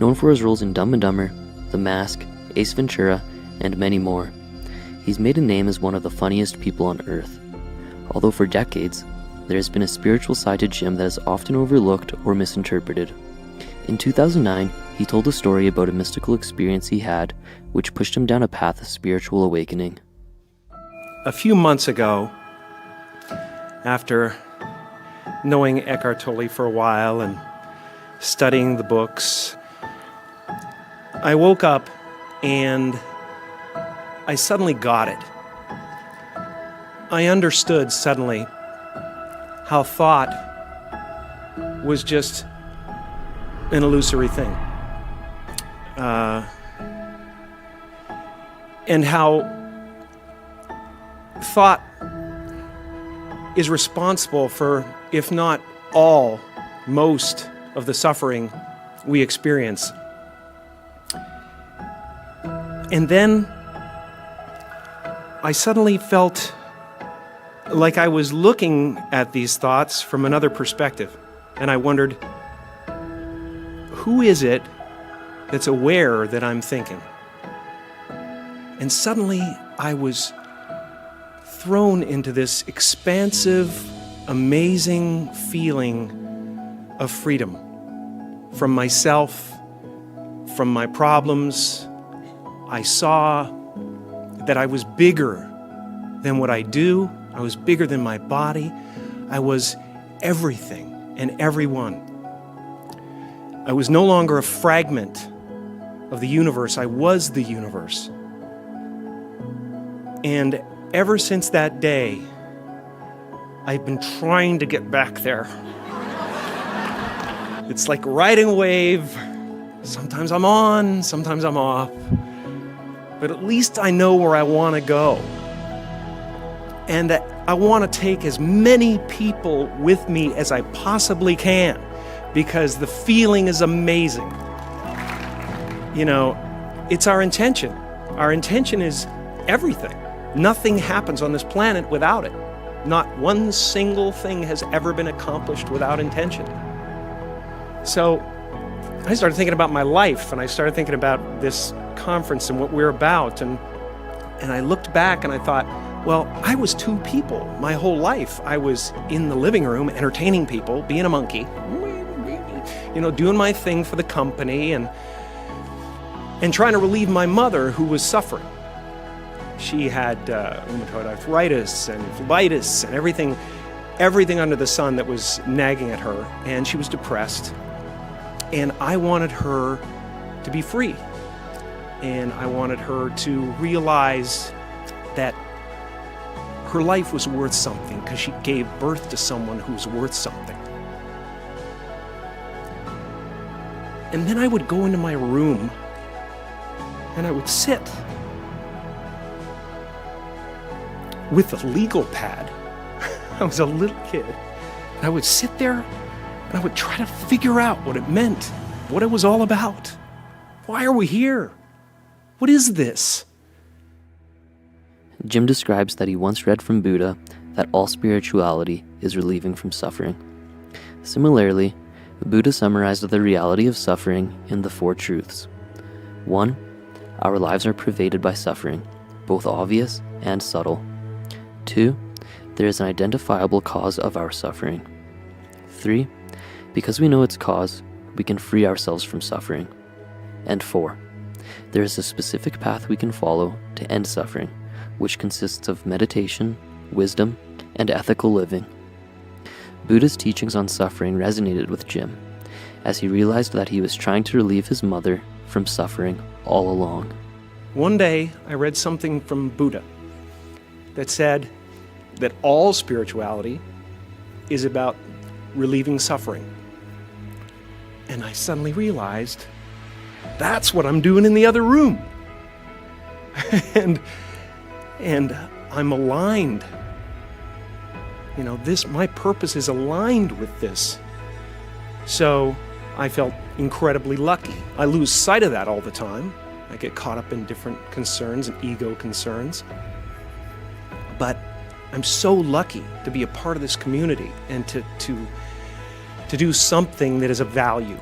Known for his roles in Dumb and Dumber, The Mask, Ace Ventura, and many more, he's made a name as one of the funniest people on Earth. Although for decades, there has been a spiritual side to Jim that is often overlooked or misinterpreted. In 2009, he told a story about a mystical experience he had, which pushed him down a path of spiritual awakening. A few months ago, after knowing Eckhart Tolle for a while and studying the books, I woke up and I suddenly got it. I understood suddenly how thought was just an illusory thing. And how thought is responsible for, if not all, most of the suffering we experience. And then I suddenly felt like I was looking at these thoughts from another perspective. And I wondered, who is it that's aware that I'm thinking? And suddenly I was thrown into this expansive, amazing feeling of freedom from myself, from my problems. I saw that I was bigger than what I do. I was bigger than my body. I was everything and everyone. I was no longer a fragment of the universe. I was the universe. And ever since that day, I've been trying to get back there. It's like riding a wave. Sometimes I'm on, sometimes I'm off. But at least I know where I want to go. And I want to take as many people with me as I possibly can, because the feeling is amazing. You know, it's our intention. Our intention is everything. Nothing happens on this planet without it. Not one single thing has ever been accomplished without intention. So I started thinking about my life, and I started thinking about this conference and what we're about, and I looked back and I thought, well, I was two people my whole life. I was in the living room entertaining people, being a monkey, you know, doing my thing for the company, and trying to relieve my mother, who was suffering. She had rheumatoid arthritis and phlebitis and everything under the sun that was nagging at her, and she was depressed. And I wanted her to be free. And I wanted her to realize that her life was worth something, because she gave birth to someone who was worth something. And then I would go into my room and I would sit with a legal pad. I was a little kid. And I would sit there and I would try to figure out what it meant, what it was all about. Why are we here? What is this? Jim describes that he once read from Buddha that all spirituality is relieving from suffering. Similarly, Buddha summarized the reality of suffering in the Four Truths. 1. Our lives are pervaded by suffering, both obvious and subtle. 2. There is an identifiable cause of our suffering. 3. Because we know its cause, we can free ourselves from suffering. And 4. There is a specific path we can follow to end suffering, which consists of meditation, wisdom, and ethical living. Buddha's teachings on suffering resonated with Jim, as he realized that he was trying to relieve his mother from suffering all along. One day, I read something from Buddha that said that all spirituality is about relieving suffering. And I suddenly realized that's what I'm doing in the other room. and I'm aligned. You know, my purpose is aligned with this. So I felt incredibly lucky. I lose sight of that all the time. I get caught up in different concerns and ego concerns. But I'm so lucky to be a part of this community and to do something that is of value.